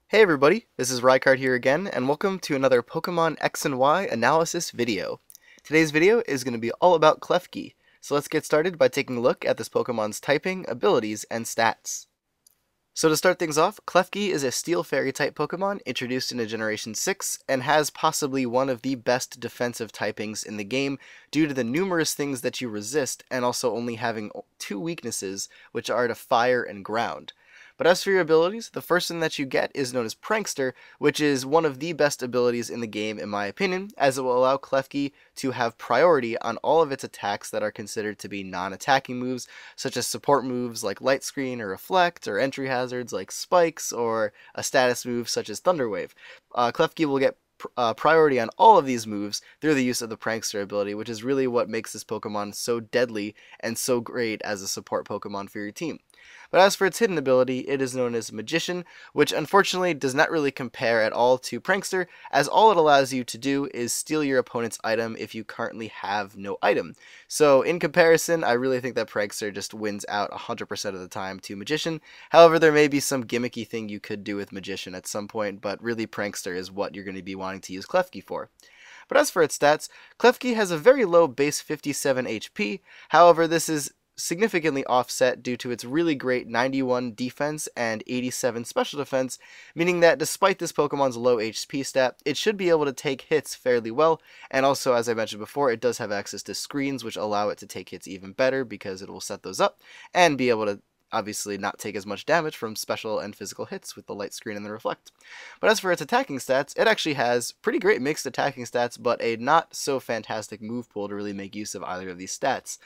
Hey everybody, this is Rykard here again, and welcome to another Pokemon X and Y analysis video. Today's video is going to be all about Klefki, so let's get started by taking a look at this Pokemon's typing, abilities, and stats. So to start things off, Klefki is a Steel Fairy type Pokemon introduced into Generation 6 and has possibly one of the best defensive typings in the game due to the numerous things that you resist and also only having two weaknesses, which are to fire and ground. But as for your abilities, the first one that you get is known as Prankster, which is one of the best abilities in the game in my opinion, as it will allow Klefki to have priority on all of its attacks that are considered to be non-attacking moves, such as support moves like Light Screen or Reflect, or entry hazards like Spikes, or a status move such as Thunder Wave. Klefki will get priority on all of these moves through the use of the Prankster ability, which is really what makes this Pokemon so deadly and so great as a support Pokemon for your team. But as for its hidden ability, it is known as Magician, which unfortunately does not really compare at all to Prankster, as all it allows you to do is steal your opponent's item if you currently have no item. So in comparison, I really think that Prankster just wins out 100% of the time to Magician. However, there may be some gimmicky thing you could do with Magician at some point, but really Prankster is what you're going to be wanting to use Klefki for. But as for its stats, Klefki has a very low base 57 HP, however this is significantly offset due to its really great 91 defense and 87 special defense, meaning that despite this Pokemon's low HP stat, it should be able to take hits fairly well, and also, as I mentioned before, it does have access to screens which allow it to take hits even better because it will set those up and be able to obviously not take as much damage from special and physical hits with the Light Screen and the Reflect. But as for its attacking stats, it actually has pretty great mixed attacking stats, but a not so fantastic move pool to really make use of either of these stats.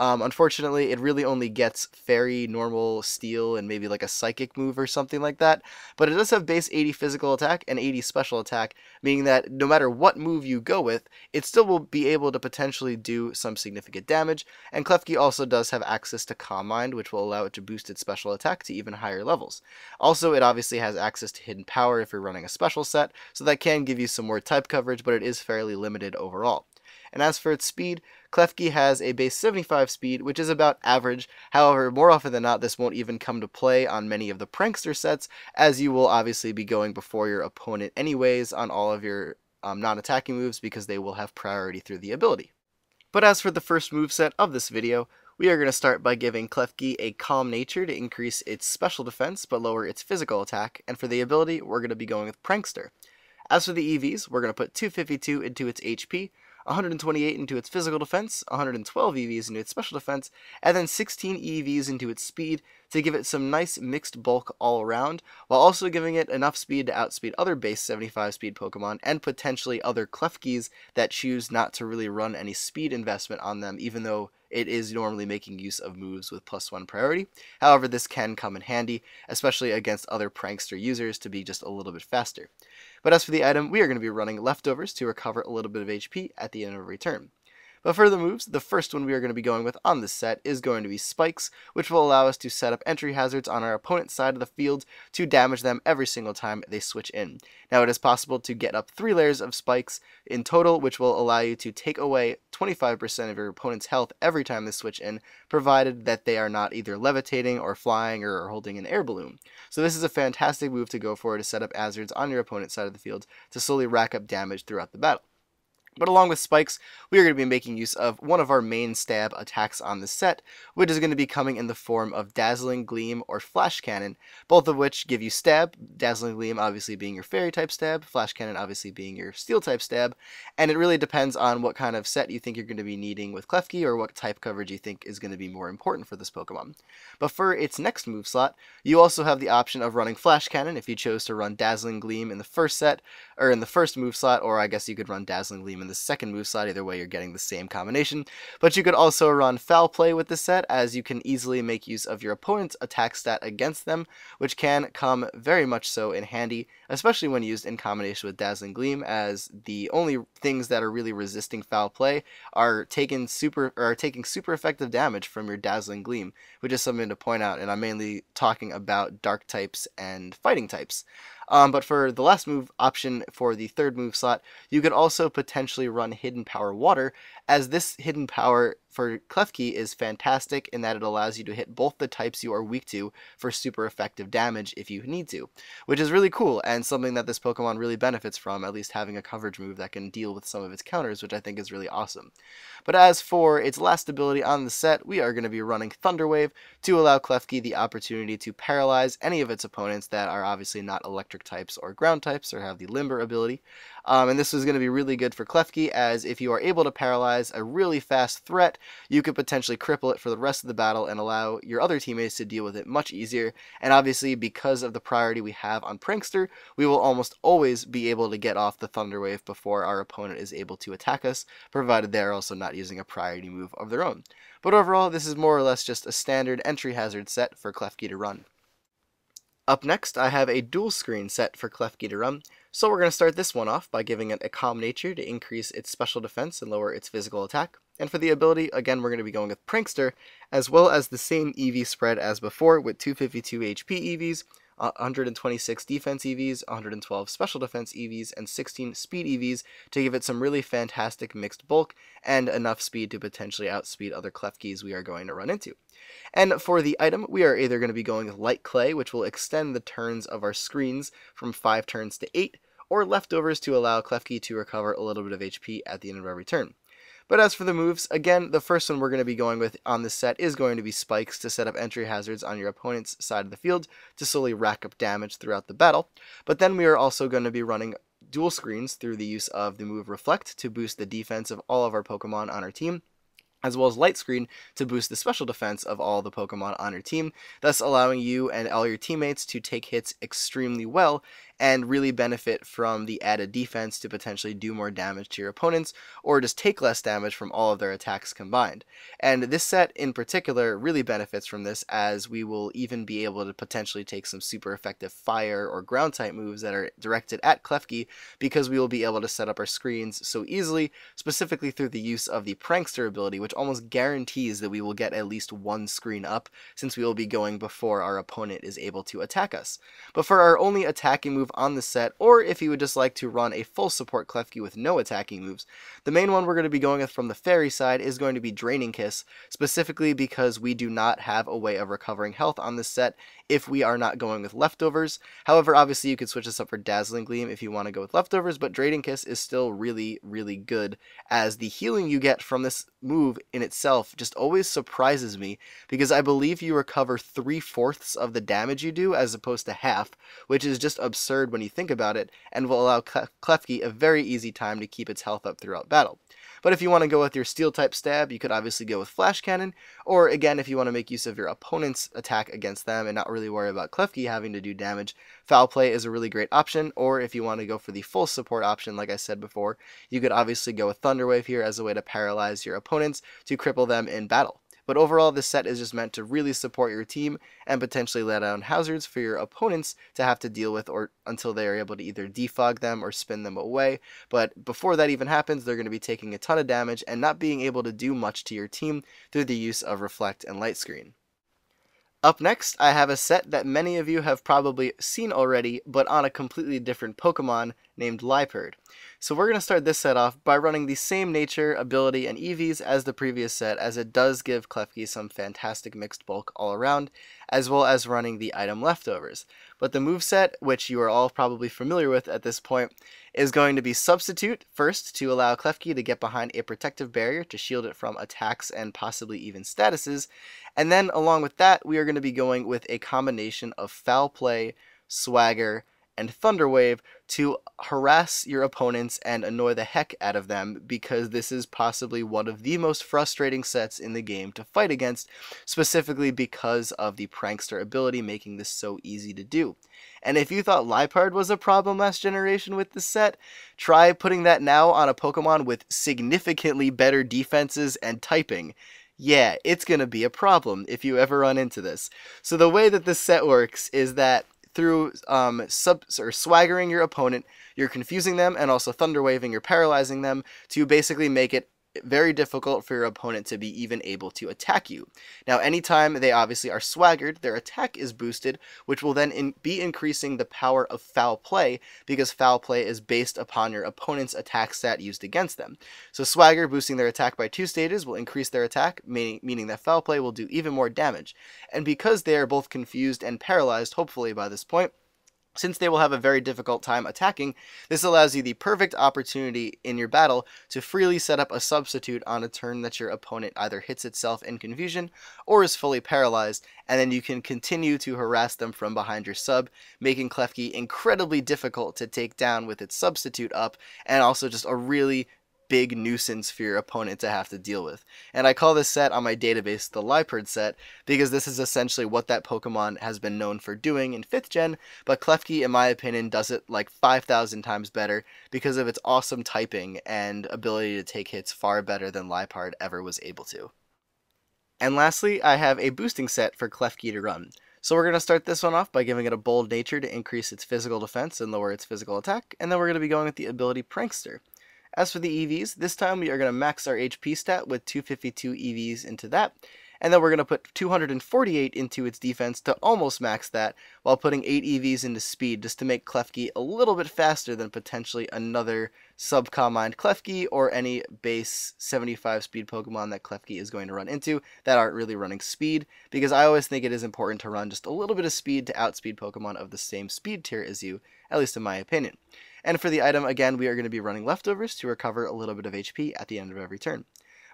Unfortunately, it really only gets Fairy, Normal, Steel, and maybe like a Psychic move or something like that, but it does have base 80 physical attack and 80 special attack, meaning that no matter what move you go with, it still will be able to potentially do some significant damage, and Klefki also does have access to Calm Mind, which will allow it to boost its special attack to even higher levels. Also, it obviously has access to Hidden Power if you're running a special set, so that can give you some more type coverage, but it is fairly limited overall. And as for its speed, Klefki has a base 75 speed, which is about average. However, more often than not, this won't even come to play on many of the Prankster sets, as you will obviously be going before your opponent anyways on all of your non-attacking moves because they will have priority through the ability. But as for the first moveset of this video, we are going to start by giving Klefki a Calm Nature to increase its special defense but lower its physical attack, and for the ability, we're going to be going with Prankster. As for the EVs, we're going to put 252 into its HP, 128 into its physical defense, 112 EVs into its special defense, and then 16 EVs into its speed to give it some nice mixed bulk all around, while also giving it enough speed to outspeed other base 75 speed Pokemon and potentially other Klefkis that choose not to really run any speed investment on them, even though it is normally making use of moves with +1 priority. However, this can come in handy, especially against other Prankster users to be just a little bit faster. But as for the item, we are going to be running Leftovers to recover a little bit of HP at the end of every turn. But for the moves, the first one we are going to be going with on this set is going to be Spikes, which will allow us to set up entry hazards on our opponent's side of the field to damage them every single time they switch in. Now it is possible to get up 3 layers of Spikes in total, which will allow you to take away 25% of your opponent's health every time they switch in, provided that they are not either levitating or flying or holding an air balloon. So this is a fantastic move to go for to set up hazards on your opponent's side of the field to slowly rack up damage throughout the battle. But along with Spikes, we are going to be making use of one of our main stab attacks on the set, which is going to be coming in the form of Dazzling Gleam or Flash Cannon, both of which give you stab, Dazzling Gleam obviously being your Fairy type stab, Flash Cannon obviously being your Steel type stab, and it really depends on what kind of set you think you're going to be needing with Klefki or what type coverage you think is going to be more important for this Pokemon. But for its next move slot, you also have the option of running Flash Cannon if you chose to run Dazzling Gleam in the first set, or in the first move slot, or I guess you could run Dazzling Gleam in the second move slot. Either way, you're getting the same combination. But you could also run Foul Play with this set, as you can easily make use of your opponent's attack stat against them, which can come very much so in handy, especially when used in combination with Dazzling Gleam, as the only things that are really resisting Foul Play are taking super effective damage from your Dazzling Gleam, which is something to point out, and I'm mainly talking about Dark types and Fighting types. But for the last move option for the third move slot, you could also potentially run Hidden Power Water, as this Hidden Power for Klefki is fantastic in that it allows you to hit both the types you are weak to for super effective damage if you need to, which is really cool and something that this Pokemon really benefits from, at least having a coverage move that can deal with some of its counters, which I think is really awesome. But as for its last ability on the set, we are going to be running Thunder Wave to allow Klefki the opportunity to paralyze any of its opponents that are obviously not electric types or ground types or have the Limber ability. And this is going to be really good for Klefki, as if you are able to paralyze a really fast threat, you could potentially cripple it for the rest of the battle and allow your other teammates to deal with it much easier. And obviously, because of the priority we have on Prankster, we will almost always be able to get off the Thunder Wave before our opponent is able to attack us, provided they're also not using a priority move of their own. But overall, this is more or less just a standard entry hazard set for Klefki to run. Up next, I have a dual screen set for Klefki to run, so we're going to start this one off by giving it a Calm Nature to increase its special defense and lower its physical attack. And for the ability, again, we're going to be going with Prankster, as well as the same EV spread as before with 252 HP EVs, 126 defense EVs, 112 special defense EVs, and 16 speed EVs to give it some really fantastic mixed bulk and enough speed to potentially outspeed other Klefkis we are going to run into. And for the item, we are either going to be going with Light Clay, which will extend the turns of our screens from 5 turns to 8, or Leftovers to allow Klefki to recover a little bit of HP at the end of every turn. But as for the moves, again, the first one we're going to be going with on this set is going to be Spikes to set up entry hazards on your opponent's side of the field to slowly rack up damage throughout the battle. But then we are also going to be running dual screens through the use of the move Reflect to boost the defense of all of our Pokemon on our team, as well as Light Screen to boost the special defense of all the Pokemon on your team, thus allowing you and all your teammates to take hits extremely well and really benefit from the added defense to potentially do more damage to your opponents, or just take less damage from all of their attacks combined. And this set in particular really benefits from this, as we will even be able to potentially take some super effective fire or ground type moves that are directed at Klefki, because we will be able to set up our screens so easily, specifically through the use of the Prankster ability, which almost guarantees that we will get at least one screen up, since we will be going before our opponent is able to attack us. But for our only attacking move on the set, or if you would just like to run a full support Klefki with no attacking moves, the main one we're going to be going with from the fairy side is going to be Draining Kiss, specifically because we do not have a way of recovering health on this set if we are not going with Leftovers. However, obviously you could switch this up for Dazzling Gleam if you want to go with Leftovers, but Draining Kiss is still really, really good, as the healing you get from this move in itself just always surprises me, because I believe you recover 3/4 of the damage you do as opposed to half, which is just absurd when you think about it, and will allow Klefki a very easy time to keep its health up throughout battle. But if you want to go with your Steel type stab, you could obviously go with Flash Cannon, or again, if you want to make use of your opponent's attack against them and not really worry about Klefki having to do damage, Foul Play is a really great option. Or if you want to go for the full support option, like I said before, you could obviously go with Thunder Wave here as a way to paralyze your opponents to cripple them in battle. But overall, this set is just meant to really support your team and potentially let down hazards for your opponents to have to deal with, or until they are able to either defog them or spin them away. But before that even happens, they're going to be taking a ton of damage and not being able to do much to your team through the use of Reflect and Light Screen. Up next, I have a set that many of you have probably seen already, but on a completely different Pokemon named Rykard. So we're going to start this set off by running the same nature, ability, and EVs as the previous set, as it does give Klefki some fantastic mixed bulk all around, as well as running the item Leftovers. But the moveset, which you are all probably familiar with at this point, is going to be Substitute first to allow Klefki to get behind a protective barrier to shield it from attacks and possibly even statuses. And then along with that, we are going to be going with a combination of Foul Play, Swagger, and Thunder Wave to harass your opponents and annoy the heck out of them, because this is possibly one of the most frustrating sets in the game to fight against, specifically because of the Prankster ability making this so easy to do. And if you thought Rykard was a problem last generation with this set, try putting that now on a Pokemon with significantly better defenses and typing. Yeah, it's going to be a problem if you ever run into this. So the way that this set works is that through swaggering your opponent, you're confusing them, and also Thunder Waving, you're paralyzing them to basically make it very difficult for your opponent to be even able to attack you. Now, anytime they obviously are swaggered, their attack is boosted, which will then be increasing the power of foul play, because foul play is based upon your opponent's attack stat used against them. So swagger boosting their attack by 2 stages will increase their attack, meaning that foul play will do even more damage. And because they are both confused and paralyzed, hopefully by this point, since they will have a very difficult time attacking, this allows you the perfect opportunity in your battle to freely set up a substitute on a turn that your opponent either hits itself in confusion or is fully paralyzed, and then you can continue to harass them from behind your sub, making Klefki incredibly difficult to take down with its substitute up, and also just a really big nuisance for your opponent to have to deal with. And I call this set on my database the Rykard set, because this is essentially what that Pokemon has been known for doing in 5th gen, but Klefki, in my opinion, does it like 5,000 times better because of its awesome typing and ability to take hits far better than Rykard ever was able to. And lastly, I have a boosting set for Klefki to run. So we're going to start this one off by giving it a bold nature to increase its physical defense and lower its physical attack, and then we're going to be going with the ability Prankster. As for the EVs, this time we are going to max our HP stat with 252 EVs into that, and then we're going to put 248 into its defense to almost max that, while putting 8 EVs into speed just to make Klefki a little bit faster than potentially another sub-Calm-Mind Klefki or any base 75 speed Pokemon that Klefki is going to run into that aren't really running speed, because I always think it is important to run just a little bit of speed to outspeed Pokemon of the same speed tier as you, at least in my opinion. And for the item, again, we are going to be running leftovers to recover a little bit of HP at the end of every turn.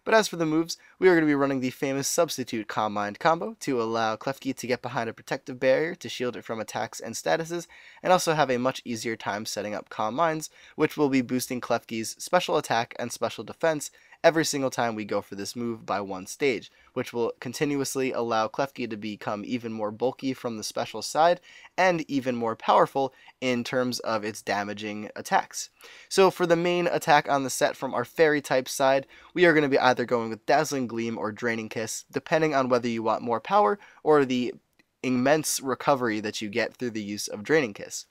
But as for the moves, we are going to be running the famous Substitute Calm Mind combo to allow Klefki to get behind a protective barrier to shield it from attacks and statuses, and also have a much easier time setting up Calm Minds, which will be boosting Klefki's special attack and special defense every single time we go for this move by 1 stage, which will continuously allow Klefki to become even more bulky from the special side and even more powerful in terms of its damaging attacks. So for the main attack on the set from our Fairy type side, we are going to be either going with Dazzling Gleam or Draining Kiss, depending on whether you want more power or the immense recovery that you get through the use of Draining Kiss.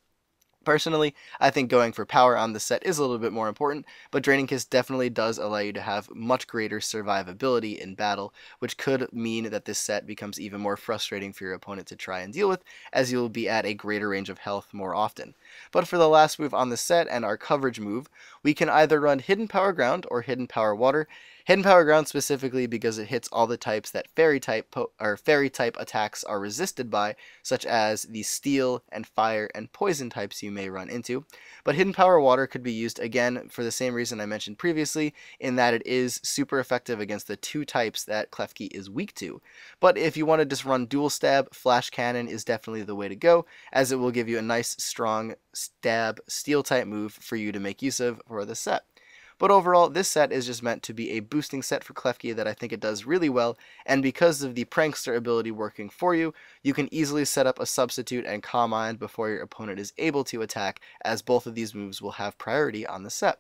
Personally, I think going for power on the set is a little bit more important, but Draining Kiss definitely does allow you to have much greater survivability in battle, which could mean that this set becomes even more frustrating for your opponent to try and deal with, as you'll be at a greater range of health more often. But for the last move on the set and our coverage move, we can either run Hidden Power Ground or Hidden Power Water. Hidden Power Ground specifically because it hits all the types that Fairy type attacks are resisted by, such as the Steel and Fire and Poison types you may run into. But Hidden Power Water could be used again for the same reason I mentioned previously, in that it is super effective against the 2 types that Klefki is weak to. But if you want to just run Dual Stab, Flash Cannon is definitely the way to go, as it will give you a nice strong stab Steel type move for you to make use of for the set. But overall, this set is just meant to be a boosting set for Klefki that I think it does really well, and because of the Prankster ability working for you, you can easily set up a substitute and Calm Mind before your opponent is able to attack, as both of these moves will have priority on the set.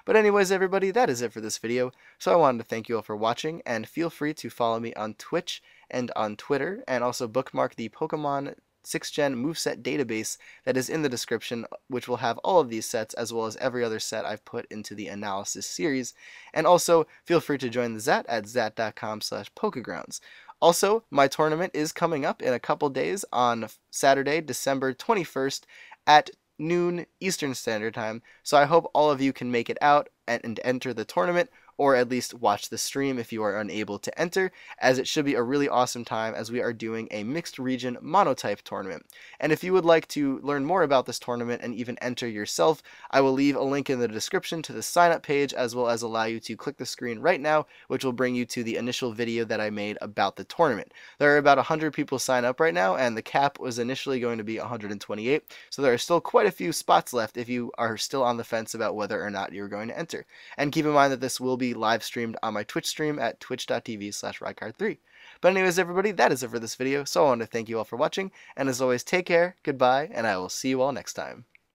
But anyways, everybody, that is it for this video, so I wanted to thank you all for watching, and feel free to follow me on Twitch and on Twitter, and also bookmark the Pokemon 6th Gen moveset database that is in the description, which will have all of these sets as well as every other set I've put into the analysis series. And also, feel free to join the Zat at zat.com/pokegrounds. Also, my tournament is coming up in a couple days on Saturday, December 21st at noon Eastern Standard Time, so I hope all of you can make it out and enter the tournament, or at least watch the stream if you are unable to enter, as it should be a really awesome time as we are doing a mixed region monotype tournament. And if you would like to learn more about this tournament and even enter yourself, I will leave a link in the description to the sign up page, as well as allow you to click the screen right now, which will bring you to the initial video that I made about the tournament. There are about 100 people sign up right now, and the cap was initially going to be 128, so there are still quite a few spots left if you are still on the fence about whether or not you're going to enter. And keep in mind that this will be live streamed on my Twitch stream at twitch.tv/Rykard3. But anyways, everybody, that is it for this video, so I want to thank you all for watching, and as always, take care, goodbye, and I will see you all next time.